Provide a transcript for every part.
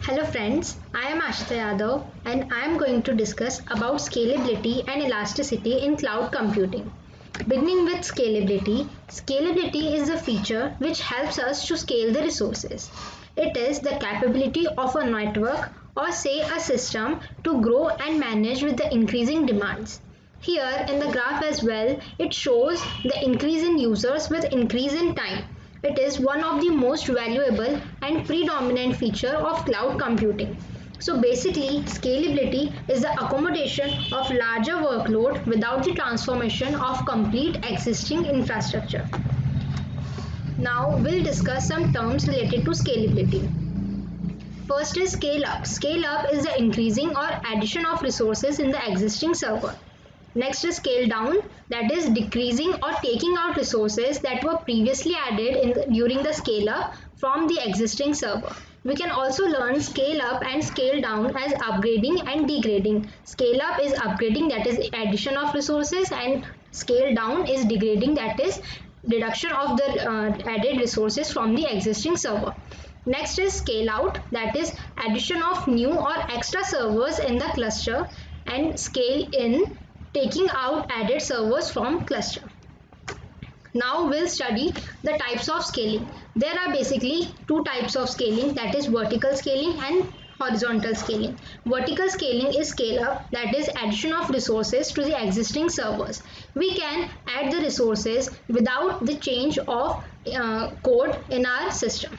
Hello friends, I am Ashita Yadav and I am going to discuss about scalability and elasticity in cloud computing. Beginning with scalability, scalability is a feature which helps us to scale the resources. It is the capability of a network or say a system to grow and manage with the increasing demands. Here in the graph as well, it shows the increase in users with increase in time. It is one of the most valuable and predominant feature of cloud computing. So basically, scalability is the accommodation of larger workload without the transformation of complete existing infrastructure. Now we'll discuss some terms related to scalability. First is scale up. Scale up is the increasing or addition of resources in the existing server. Next is scale down, that is decreasing or taking out resources that were previously added during the scale up from the existing server. We can also learn scale up and scale down as upgrading and degrading. Scale up is upgrading, that is addition of resources, and scale down is degrading, that is reduction of the added resources from the existing server. Next is scale out, that is addition of new or extra servers in the cluster, and scale in, taking out added servers from cluster. Now we'll study the types of scaling. There are basically two types of scaling, that is vertical scaling and horizontal scaling. Vertical scaling is scale up, that is addition of resources to the existing servers. We can add the resources without the change of code in our system.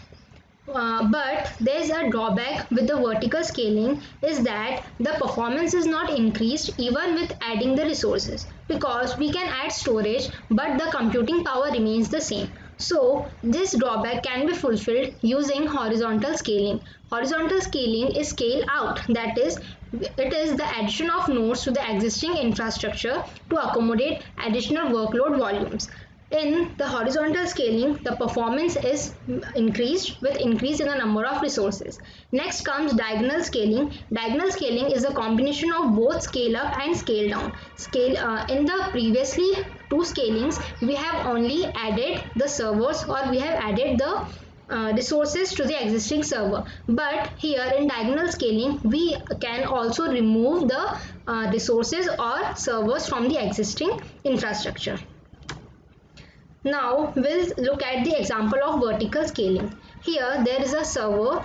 But there's a drawback with the vertical scaling is that the performance is not increased even with adding the resources, because we can add storage but the computing power remains the same. So this drawback can be fulfilled using horizontal scaling. Horizontal scaling is scale out, that is it is the addition of nodes to the existing infrastructure to accommodate additional workload volumes. In the horizontal scaling, the performance is increased with increase in the number of resources. Next comes diagonal scaling. Diagonal scaling is a combination of both scale up and scale down. In the previously two scalings, we have only added the servers or we have added the resources to the existing server, but here in diagonal scaling we can also remove the resources or servers from the existing infrastructure. Now we'll look at the example of vertical scaling. Here there is a server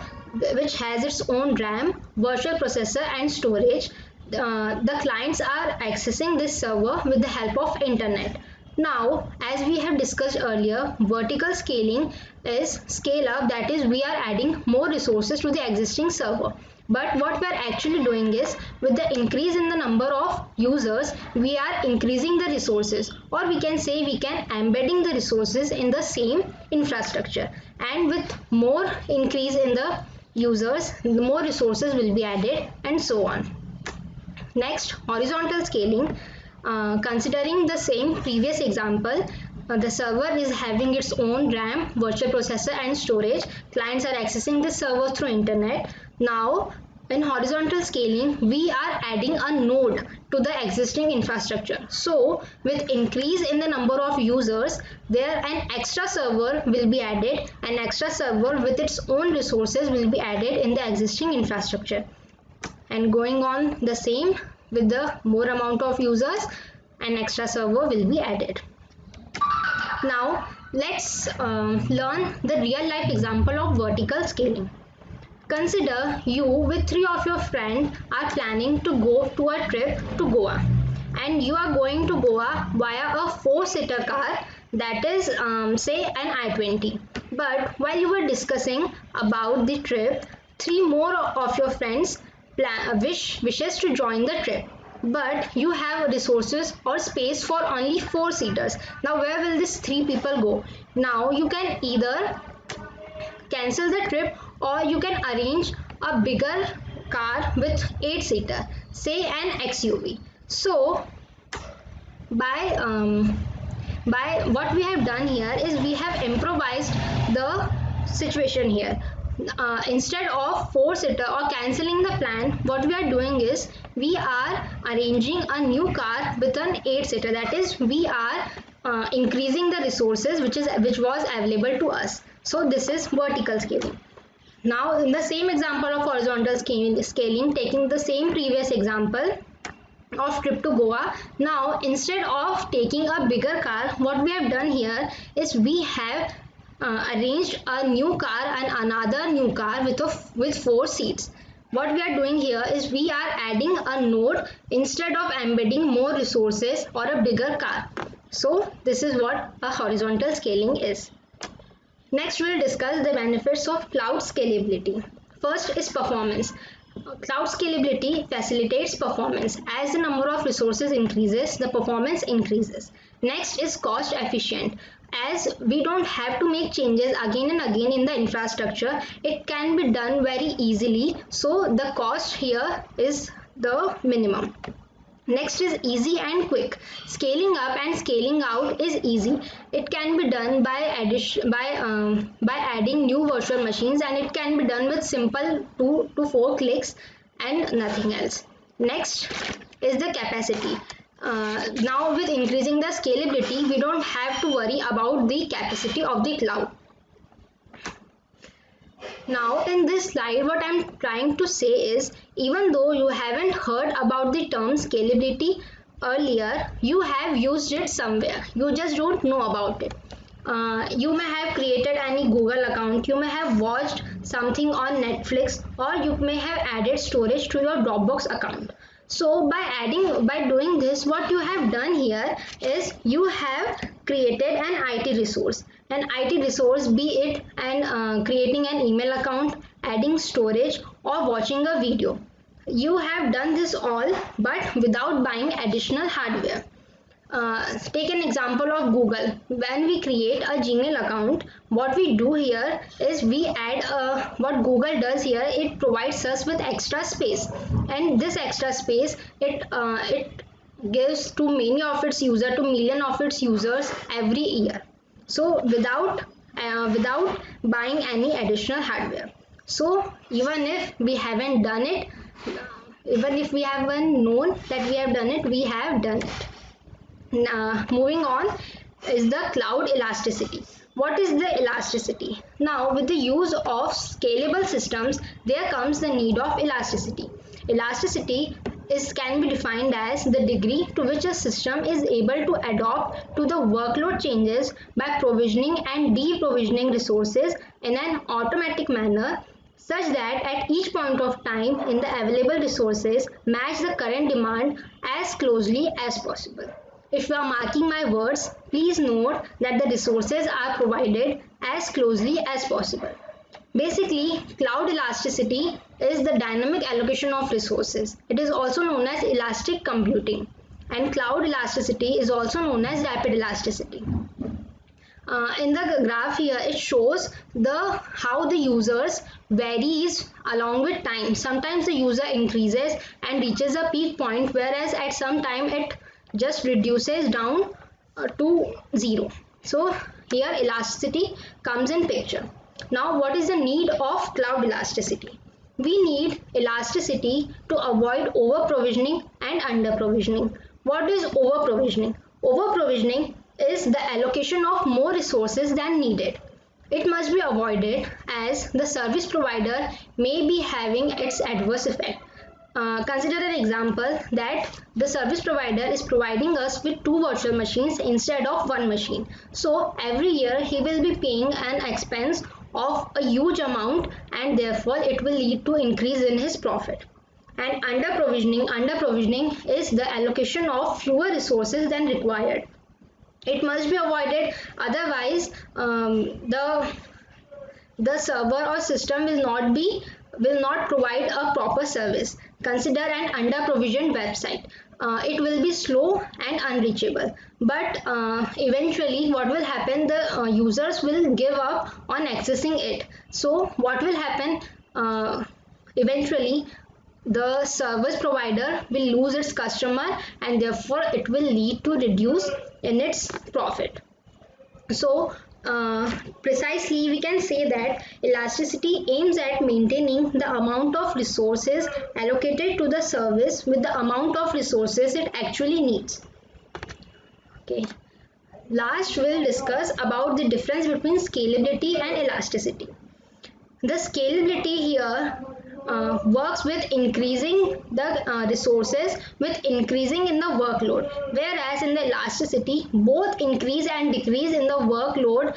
which has its own RAM, virtual processor and storage. The clients are accessing this server with the help of internet. Now, as we have discussed earlier, vertical scaling is scale up, that is we are adding more resources to the existing server. But what we are actually doing is, with the increase in the number of users, we are increasing the resources, or we can say we can embedding the resources in the same infrastructure, and with more increase in the users, the more resources will be added and so on. Next, horizontal scaling. Considering the same previous example, the server is having its own RAM, virtual processor and storage. Clients are accessing the server through internet. Now in horizontal scaling, we are adding a node to the existing infrastructure. So with increase in the number of users, there an extra server will be added. An extra server with its own resources will be added in the existing infrastructure. And going on the same, with the more amount of users, an extra server will be added. Now let's learn the real life example of vertical scaling. Consider you with three of your friends are planning to go to a trip to Goa, and you are going to Goa via a four-seater car, that is say an I-20. But while you were discussing about the trip, three more of your friends wishes to join the trip, but you have resources or space for only four seaters. Now where will these three people go? Now you can either cancel the trip or you can arrange a bigger car with 8-seater, say an XUV. So by what we have done here is we have improvised the situation here. Instead of four-seater or cancelling the plan, what we are doing is we are arranging a new car with an 8-seater, that is we are increasing the resources which was available to us. So this is vertical scaling. Now in the same example of horizontal scaling, taking the same previous example of trip to Goa, now instead of taking a bigger car, what we have done here is we have arranged a new car and another new car with 4 seats. What we are doing here is we are adding a node instead of embedding more resources or a bigger car. So this is what a horizontal scaling is. Next, we'll discuss the benefits of cloud scalability. First is performance. Cloud scalability facilitates performance. As the number of resources increases, the performance increases. Next is cost efficient. As we don't have to make changes again and again in the infrastructure, it can be done very easily. So the cost here is the minimum. Next is easy and quick. Scaling up and scaling out is easy. It can be done by adding new virtual machines, and it can be done with simple 2 to 4 clicks and nothing else. Next is the capacity. Now with increasing the scalability, we don't have to worry about the capacity of the cloud. Now in this slide, what I'm trying to say is, even though you haven't heard about the term scalability earlier, you have used it somewhere. You just don't know about it. You may have created any Google account, you may have watched something on Netflix, or you may have added storage to your Dropbox account. So by doing this, what you have done here is you have created an IT resource. An IT resource, be it creating an email account, adding storage, or watching a video. You have done this all, but without buying additional hardware. Take an example of Google. When we create a Gmail account, what we do here is we add what Google does here, it provides us with extra space, and this extra space it gives to many of its users, to million of its users every year. So without buying any additional hardware. So even if we haven't done it, even if we haven't known that we have done it, we have done it. Moving on is the cloud elasticity. What is the elasticity? Now with the use of scalable systems, there comes the need of elasticity. Elasticity can be defined as the degree to which a system is able to adapt to the workload changes by provisioning and deprovisioning resources in an automatic manner, such that at each point of time in the available resources match the current demand as closely as possible. If you are marking my words, please note that the resources are provided as closely as possible. Basically, cloud elasticity is the dynamic allocation of resources. It is also known as elastic computing, and cloud elasticity is also known as rapid elasticity. In the graph here, it shows how the users varies along with time. Sometimes the user increases and reaches a peak point, whereas at some time it just reduces down to 0. So here elasticity comes in picture. Now what is the need of cloud elasticity? We need elasticity to avoid over provisioning and under provisioning. What is over provisioning? Over provisioning is the allocation of more resources than needed. It must be avoided as the service provider may be having its adverse effect. Consider an example that the service provider is providing us with 2 virtual machines instead of 1 machine. So every year he will be paying an expense of a huge amount, and therefore it will lead to increase in his profit. And under provisioning is the allocation of fewer resources than required. It must be avoided, otherwise the server or system will not provide a proper service. Consider an under provisioned website. It will be slow and unreachable, but eventually what will happen, the users will give up on accessing it. So what will happen, eventually the service provider will lose its customer, and therefore it will lead to reduce in its profit. So precisely we can say that elasticity aims at maintaining the amount of resources allocated to the service with the amount of resources it actually needs. Okay. Last, we'll discuss about the difference between scalability and elasticity. The scalability here works with increasing the resources with increasing in the workload, whereas in the elasticity both increase and decrease in the workload,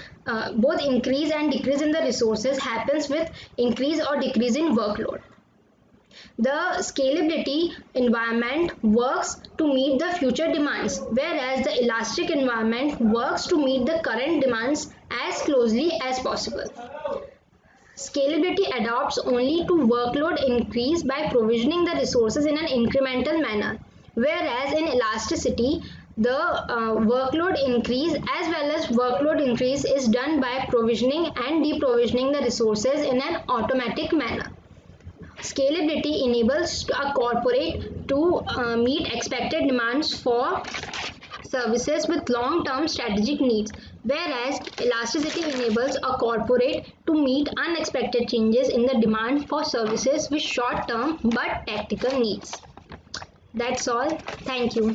both increase and decrease in the resources happens with increase or decrease in workload. The scalability environment works to meet the future demands, whereas the elastic environment works to meet the current demands as closely as possible. Scalability adapts only to workload increase by provisioning the resources in an incremental manner, whereas in elasticity, the workload increase as well as workload increase is done by provisioning and deprovisioning the resources in an automatic manner. Scalability enables a corporate to meet expected demands for services with long-term strategic needs, whereas elasticity enables a corporate to meet unexpected changes in the demand for services with short-term but tactical needs. That's all. Thank you.